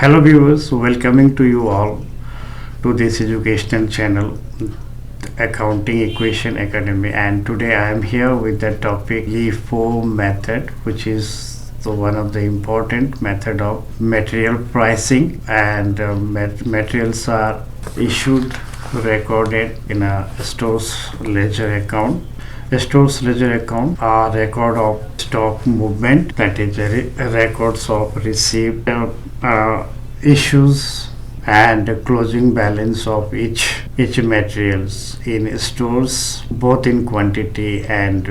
Hello viewers, welcoming to you all to this educational channel Accounting Equation Academy, and today I am here with the topic LIFO method, which is one of the important method of material pricing, and materials are issued, recorded in a store's ledger account. A store's ledger account are record of stock movement, that is records of receipt, issues and closing balance of each materials in stores, both in quantity and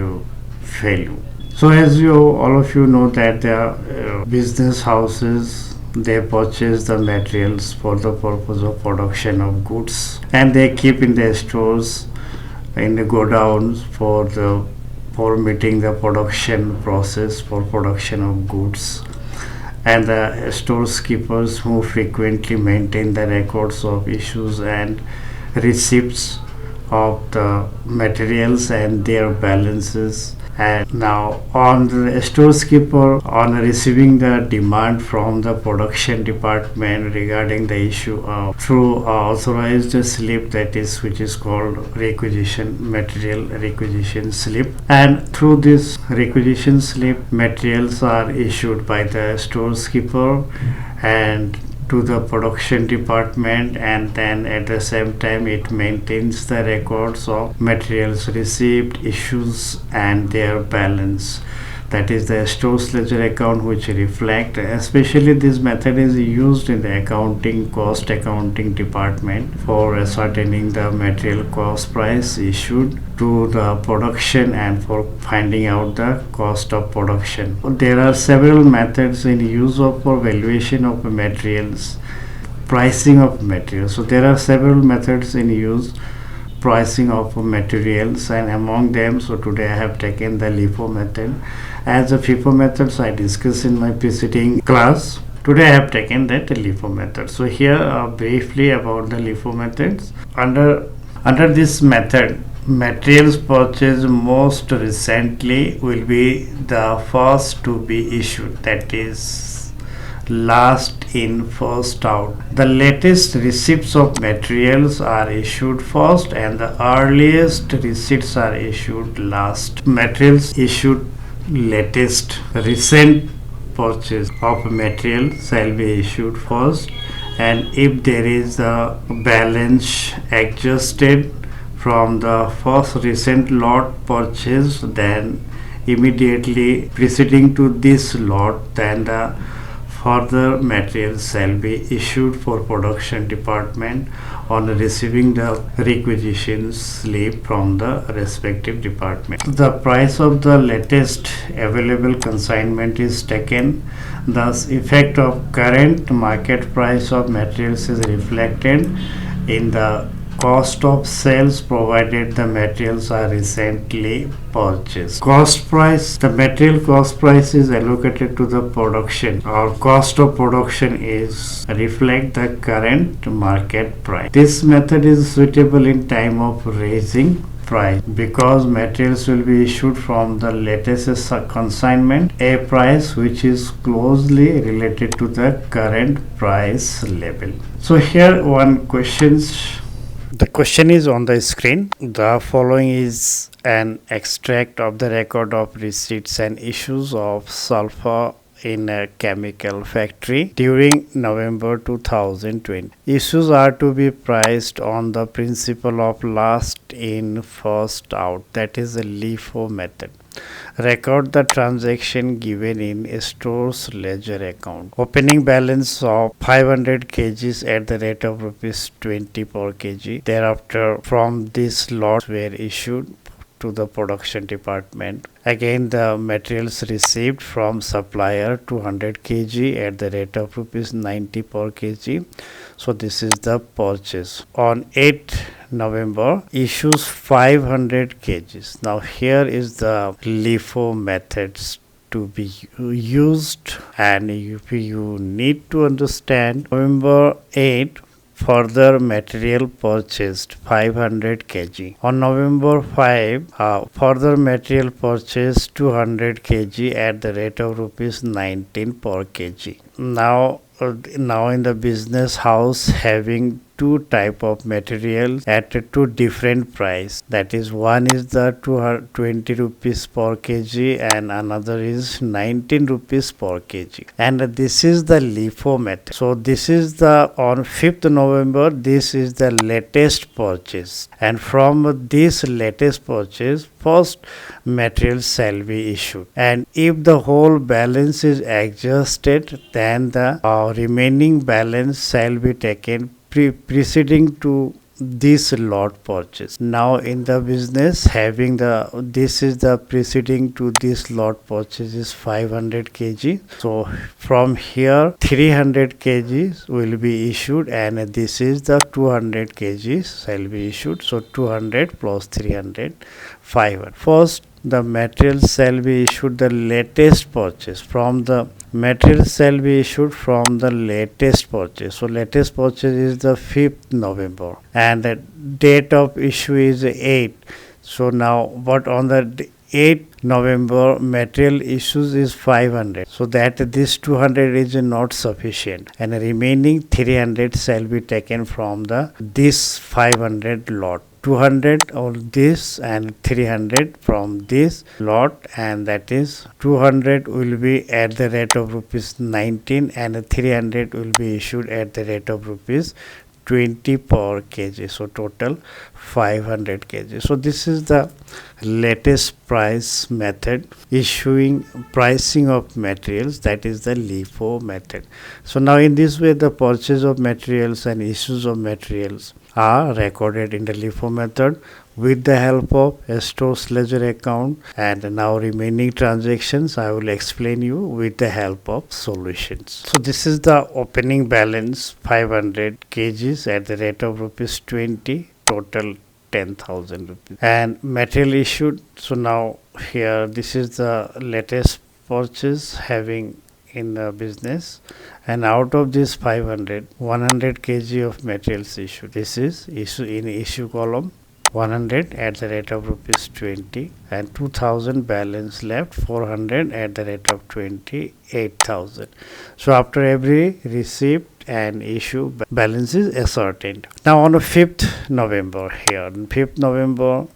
value. So as you all of you know that the business houses, they purchase the materials for the purpose of production of goods, and they keep in their stores, in the godowns for meeting the production process for production of goods. And the storekeepers who frequently maintain the records of issues and receipts of the materials and their balances. And now on the storekeeper, on receiving the demand from the production department regarding the issue of through authorized slip, that is which is called material requisition slip, and through this requisition slip materials are issued by the storekeeper and to the production department, and then at the same time it maintains the records of materials received, issues and their balance, that is the store's ledger account, which reflect, especially this method is used in the cost accounting department for ascertaining the material cost price issued to the production and for finding out the cost of production. There are several methods in use of for valuation of materials, pricing of materials. So there are several methods in use pricing of materials, and among them, so today I have taken the LIFO method. As the FIFO methods I discussed in my preceding class, today I have taken that LIFO method. So here briefly about the LIFO methods. Under this method, materials purchased most recently will be the first to be issued, that is last in first out. The latest receipts of materials are issued first and the earliest receipts are issued last. Materials issued latest. Recent purchase of material shall be issued first, and if there is a balance adjusted from the first recent lot purchased, then immediately preceding to this lot, then the further materials shall be issued for production department on receiving the requisition slip from the respective department. The price of the latest available consignment is taken. Thus, effect of current market price of materials is reflected in the cost of sales provided the materials are recently purchased. Cost price, the material cost price is allocated to the production, or cost of production is reflect the current market price. This method is suitable in time of raising price because materials will be issued from the latest consignment, a price which is closely related to the current price level. So here one questions. The question is on the screen. The following is an extract of the record of receipts and issues of sulfur in a chemical factory during November 2020. Issues are to be priced on the principle of last in first out, that is the LIFO method. Record the transaction given in a store's ledger account. Opening balance of 500 kgs at the rate of rupees 20 per kg. Thereafter, from this lot were issued to the production department. Again, the materials received from supplier 200 kg at the rate of rupees 90 per kg. So this is the purchase. On 8 November, issues 500 kgs. Now here is the LIFO methods to be used, and you need to understand. November 8, further material purchased 500 kg. On November 5, further material purchased 200 kg at the rate of rupees 19 per kg. Now now in the business house having two type of materials at a two different price. That is, one is the 220 rupees per kg and another is 19 rupees per kg. And this is the LIFO method. So this is the on 5th November. This is the latest purchase, and from this latest purchase, first material shall be issued. And if the whole balance is adjusted, then the remaining balance shall be taken preceding to this lot purchase. Now in the business having this is the preceding to this lot purchase is 500 kg. So from here 300 kgs will be issued, and this is the 200 kgs shall be issued. So 200 plus 300, 500. First the material shall be issued the latest purchase. From the material shall be issued from the latest purchase. So latest purchase is the 5th November and the date of issue is 8. So now but on the 8th November material issues is 500. So that this 200 is not sufficient, and the remaining 300 shall be taken from this 500 lot. 200 of this and 300 from this lot, and that is 200 will be at the rate of rupees 19 and 300 will be issued at the rate of rupees 20 per kg. So total 500 kg. So this is the latest price method, issuing pricing of materials, that is the LIFO method. So now in this way the purchase of materials and issues of materials are recorded in the LIFO method with the help of a store's ledger account, and now remaining transactions I will explain you with the help of solutions. So this is the opening balance 500 kgs at the rate of rupees 20, total 10,000 rupees, and material issued. So now here this is the latest purchase having in the business, and out of this 500, 100 kg of materials issued. This is issue in issue column 100 at the rate of rupees 20, and 2000 balance left, 400 at the rate of 28,000. So after every receipt and issue balance is ascertained. Now on the 5th November here, on 5th November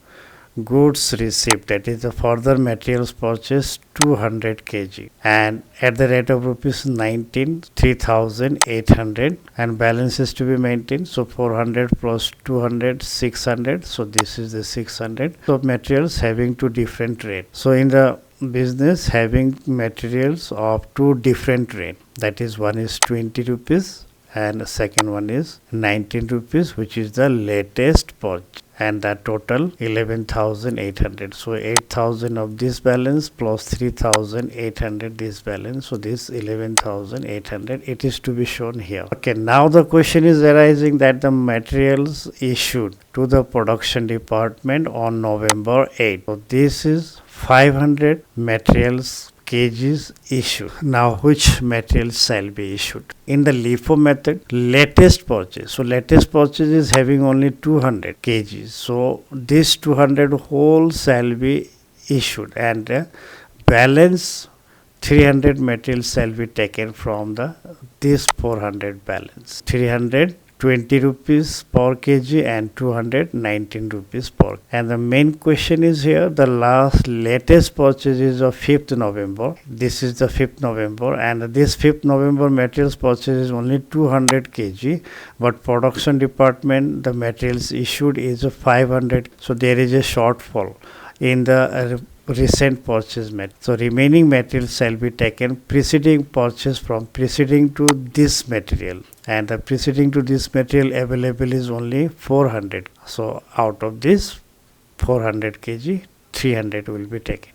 goods received, that is the further materials purchased 200 kg and at the rate of rupees 19, 3,800, and balance is to be maintained. So 400 plus 200, 600. So this is the 600. So materials having two different rates. So in the business having materials of two different rates, that is one is 20 rupees and the second one is 19 rupees, which is the latest purchase, and the total 11,800. So 8,000 of this balance plus 3,800 this balance. So this 11,800 it is to be shown here. Okay, now the question is arising that the materials issued to the production department on November 8. So this is 500 materials kgs issued. Now which materials shall be issued? In the LIFO method, latest purchase. So latest purchase is having only 200 kgs. So this 200 whole shall be issued, and balance 300 materials shall be taken from this 400 balance. 320 rupees per kg and 219 rupees per. And the main question is here, the latest purchase is of 5th November. This is the 5th November, and this 5th November materials purchase is only 200 kg, but production department the materials issued is 500. So there is a shortfall in the recent purchase method. So remaining materials shall be taken preceding purchase from preceding to this material, and the preceding to this material available is only 400. So out of this 400 kg 300 will be taken.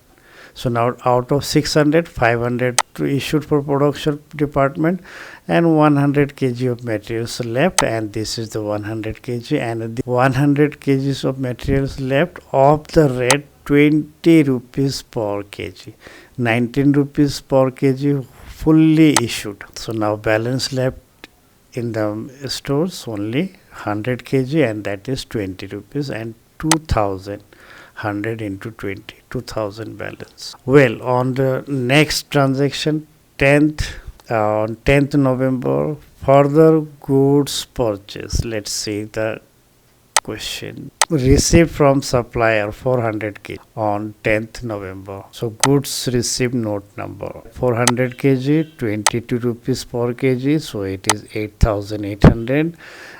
So now out of 600, 500 to issued for production department and 100 kg of materials left, and this is the 100 kg, and the 100 kgs of materials left of the rate 20 rupees per kg, 19 rupees per kg fully issued. So now balance left in the stores only 100 kg, and that is 20 rupees, and 2000 100 into 20, 2000 balance. Well, on the next transaction 10th On 10th November, further goods purchase. Let's see the question. Received from supplier 400 kg on 10th November. So goods received note number 400 kg 22 rupees per kg, so it is 8,800.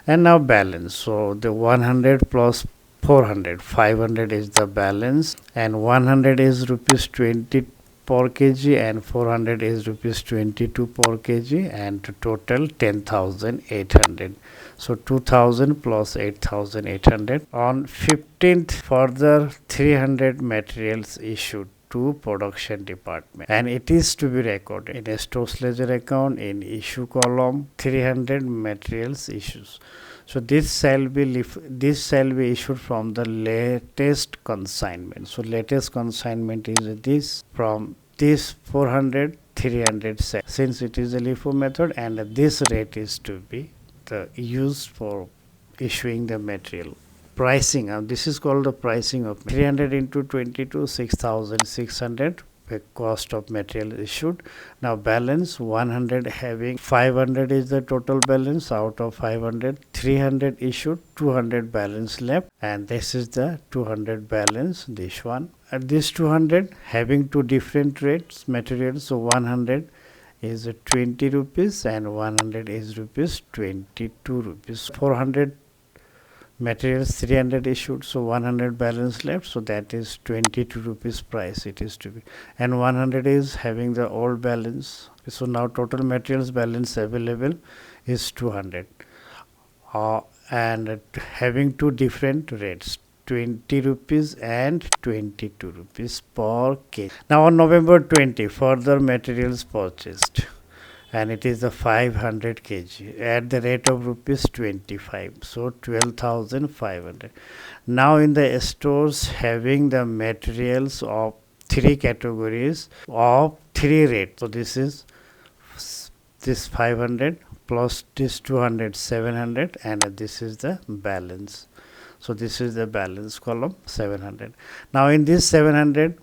And now balance, so the 100 plus 400, 500 is the balance, and 100 is rupees 20 per kg and 400 is rupees 22 per kg, and total 10,800. So 2000 plus 8,800. On 15th, further 300 materials issued to production department, and it is to be recorded in a stores ledger account in issue column. 300 materials issues. So this shall be issued from the latest consignment. So latest consignment is this, from this 400 300 since it is a LIFO method, and this rate is to be used for issuing the material. Pricing, this is called the pricing of 300 into 22, 6,600 cost of material issued. Now balance 100, having 500 is the total balance. Out of 500, 300 issued, 200 balance left, and this is the 200 balance, this one. At this 200 having two different rates materials, so 100 is 20 rupees and 100 is rupees 22 rupees. 400 materials, 300 issued, so 100 balance left, so that is 22 rupees price it is to be, and 100 is having the old balance. So now total materials balance available is 200, and having two different rates, 20 rupees and 22 rupees per kg. Now on November 20, further materials purchased, and it is the 500 kg at the rate of rupees 25, so 12,500. Now in the stores having the materials of three categories of three rates, so this is this 500 plus this 200, 700, and this is the balance. So this is the balance column, 700. Now in this 700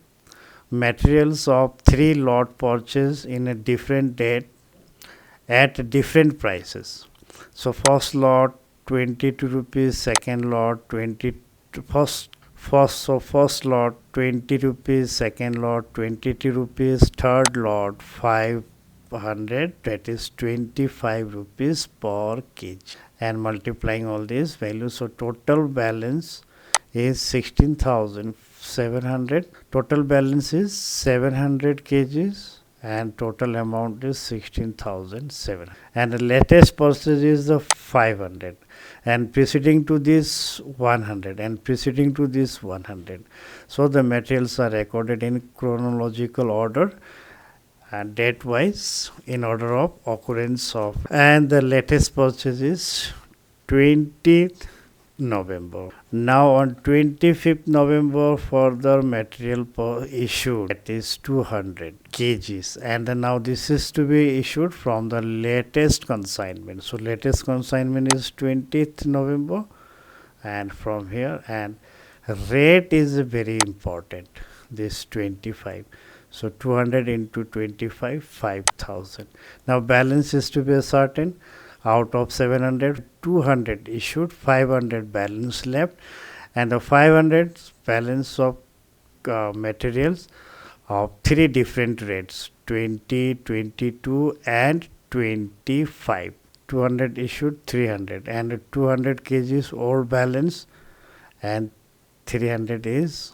materials of three lot purchase in a different date at different prices. So first lot 22 rupees, second lot 20, first lot 20 rupees, second lot 22 rupees, third lot 500, that is 25 rupees per kg, and multiplying all these values, so total balance is 16,700. Total balance is 700 kgs and total amount is 16,700, and the latest purchase is the 500, and preceding to this 100, and preceding to this 100. So the materials are recorded in chronological order and date wise in order of occurrence of, and the latest purchase is 20th November. Now on 25th November further material issued, that is 200 kgs, and now this is to be issued from the latest consignment. So latest consignment is 20th November, and from here, and rate is very important, this 25. So 200 into 25, 5,000. Now balance is to be ascertained. Out of 700, 200 issued, 500 balance left, and the 500 balance of materials of three different rates, 20, 22 and 25. 200 issued, 300, and 200 kgs old balance, and 300 is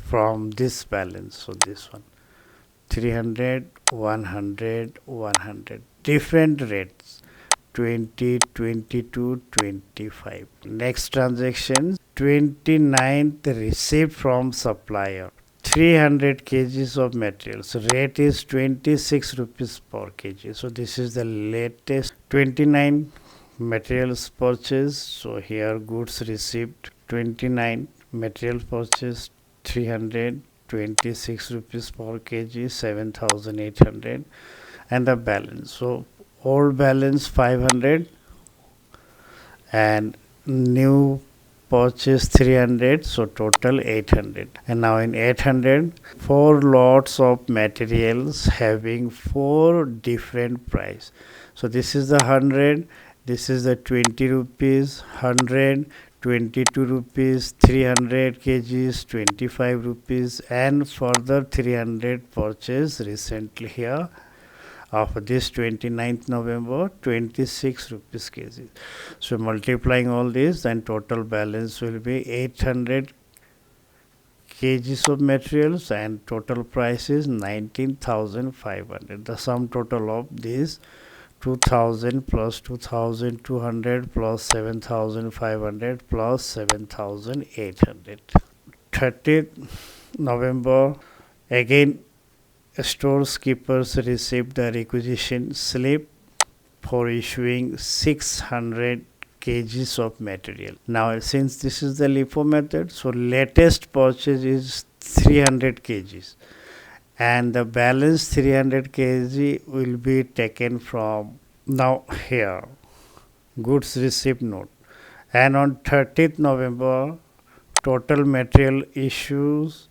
from this balance. So this one 300, 100, 100, different rates, 20, 22, 25. Next transaction, 29th received from supplier 300 kgs of materials, rate is 26 rupees per kg. So this is the latest 29 materials purchased. So here goods received 29, material purchased 300, 26 rupees per kg, 7,800, and the balance. So old balance 500 and new purchase 300, so total 800. And now in 800, 4 lots of materials having 4 different price. So this is the 100, this is the 20 rupees, 100, 22 rupees, 300 kgs, 25 rupees, and further 300 purchase recently here of this 29th November, 26 rupees kg. So multiplying all this, then total balance will be 800 kgs of materials and total price is 19,500. The sum total of these 2,000 plus 2,200 plus 7,500 plus 7,800. 30th November, again stores keepers received the requisition slip for issuing 600 kgs of material. Now since this is the LIFO method, so latest purchase is 300 kgs and the balance 300 kg will be taken from now here goods receipt note. And on 30th November, total material issues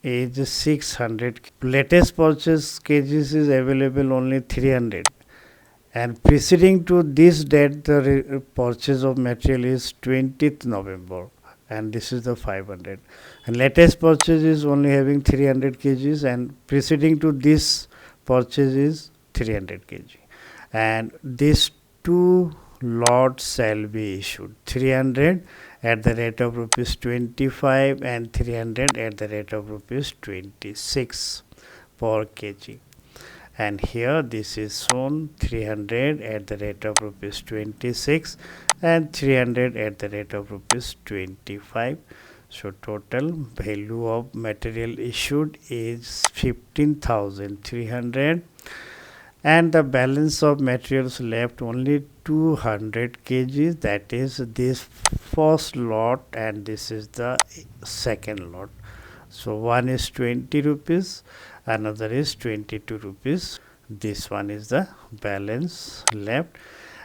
is 600. Latest purchase kgs is available only 300, and preceding to this date the purchase of material is 20th November, and this is the 500. And latest purchase is only having 300 kgs and preceding to this purchase is 300 kg, and these two lots shall be issued, 300 at the rate of rupees 25 and 300 at the rate of rupees 26 per kg. And here this is shown 300 at the rate of rupees 26 and 300 at the rate of rupees 25. So total value of material issued is 15,300 and the balance of materials left only 200 kgs, that is this first lot and this is the second lot. So one is 20 rupees, another is 22 rupees. This one is the balance left.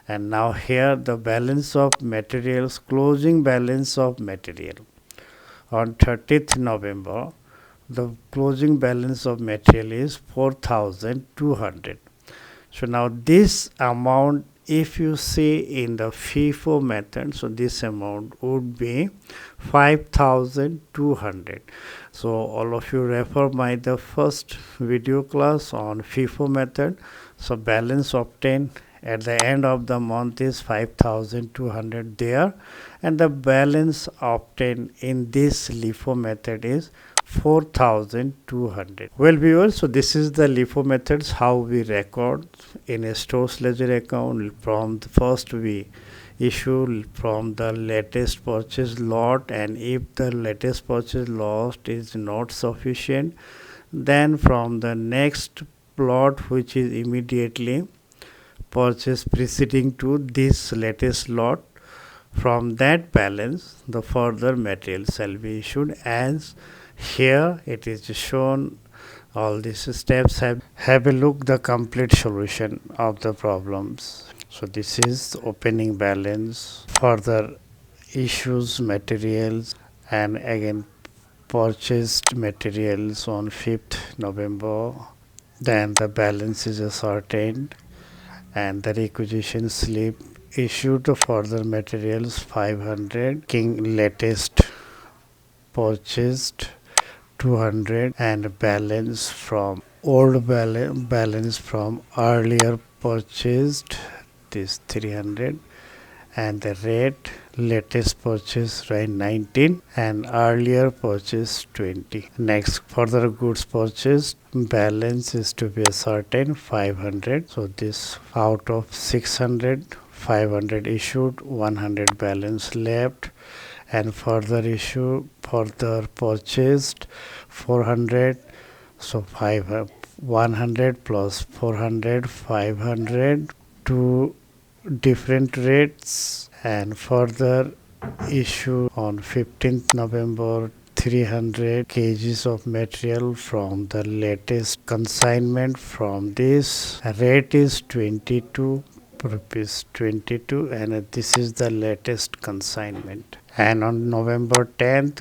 And now here the balance of materials, closing balance of material on 30th November, the closing balance of material is 4,200. So now this amount, if you see in the FIFO method, so this amount would be 5,200. So all of you refer my the first video class on FIFO method. So balance obtained at the end of the month is 5,200 there, and the balance obtained in this LIFO method is 4,200. Well viewers, so this is the LIFO methods how we record in a store's ledger account. From the first we issue from the latest purchase lot, and if the latest purchase lot is not sufficient, then from the next plot which is immediately purchase preceding to this latest lot, from that balance the further material shall be issued. As here it is shown, all these steps. Have a look the complete solution of the problems. So this is opening balance, further issues materials, and again purchased materials on 5th November. Then the balance is ascertained and the requisition slip issued to further materials 500, king latest purchased 200, and balance from old balance from earlier purchased this 300, and the rate latest purchase right 19 and earlier purchase 20. Next, further goods purchased balance is to be ascertained 500. So this out of 600, 500 issued, 100 balance left, and further issue further purchased 400. So 100 plus 400, 500, two different rates, and further issue on 15th November 300 kgs of material from the latest consignment. From this rate is 22 rupees 22, and this is the latest consignment. And on November 10th,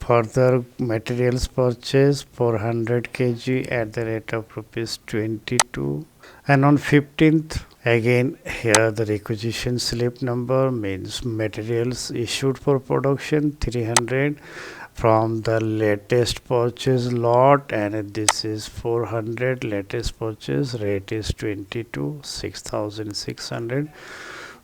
further materials purchase 400 kg at the rate of rupees 22. And on 15th, again here the requisition slip number means materials issued for production 300 from the latest purchase lot, and this is 400 latest purchase, rate is 22, 6600,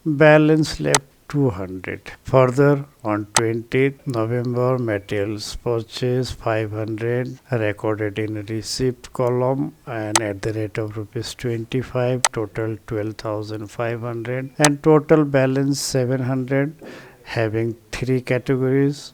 balance left 200. Further, on 20th November, materials purchase 500 recorded in receipt column and at the rate of rupees 25, total 12,500, and total balance 700, having three categories: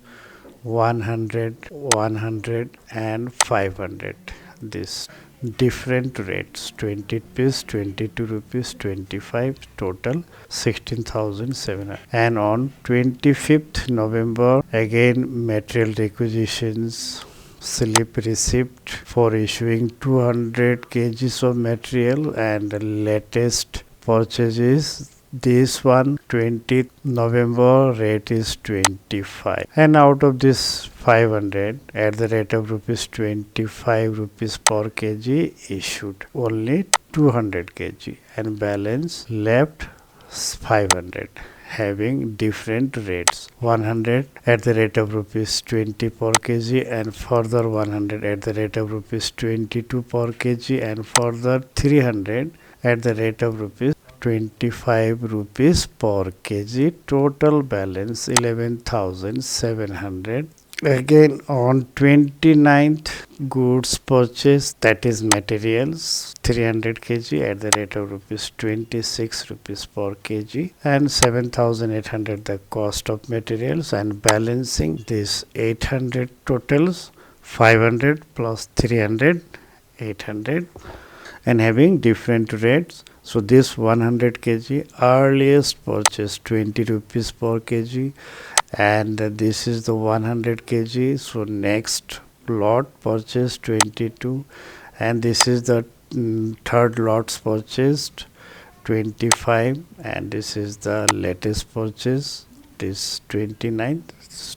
100, 100 and 500. This different rates: 20 rupees, 22 rupees, 25, total 16,700. And on 25th November, again material requisitions slip receipt for issuing 200 kgs of material, and the latest purchases this one 20th November, rate is 25, and out of this 500 at the rate of rupees 25 rupees per kg issued only 200 kg, and balance left 500, having different rates: 100 at the rate of rupees 20 per kg, and further 100 at the rate of rupees 22 per kg, and further 300 at the rate of rupees 25 rupees per kg, total balance 11,700. Again on 29th, goods purchase, that is materials 300 kg at the rate of rupees 26 rupees per kg, and 7,800 the cost of materials, and balancing this 800 totals 500 plus 300 800, and having different rates. So this 100 kg earliest purchase 20 rupees per kg, and this is the 100 kg. So next lot purchase 22, and this is the third lots purchased 25, and this is the latest purchase, this 29,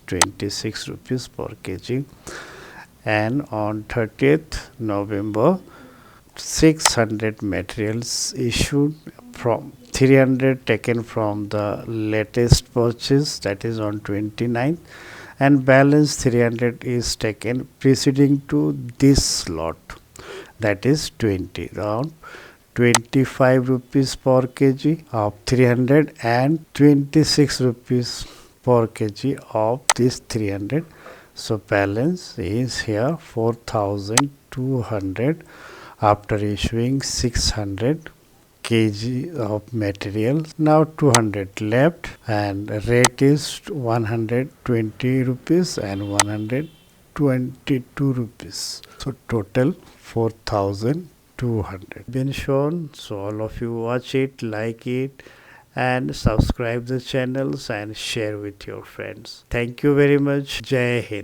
26 rupees per kg. And on 30th November, 600 materials issued, from 300 taken from the latest purchase, that is on 29th, and balance 300 is taken preceding to this lot, that is 20, around 25 rupees per kg of 300 and 26 rupees per kg of this 300. So balance is here 4,200 after issuing 600 kg of material. Now 200 left, and rate is 120 rupees and 122 rupees. So total 4,200 been shown. So all of you watch it, like it, and subscribe the channels and share with your friends. Thank you very much. Jai Hind.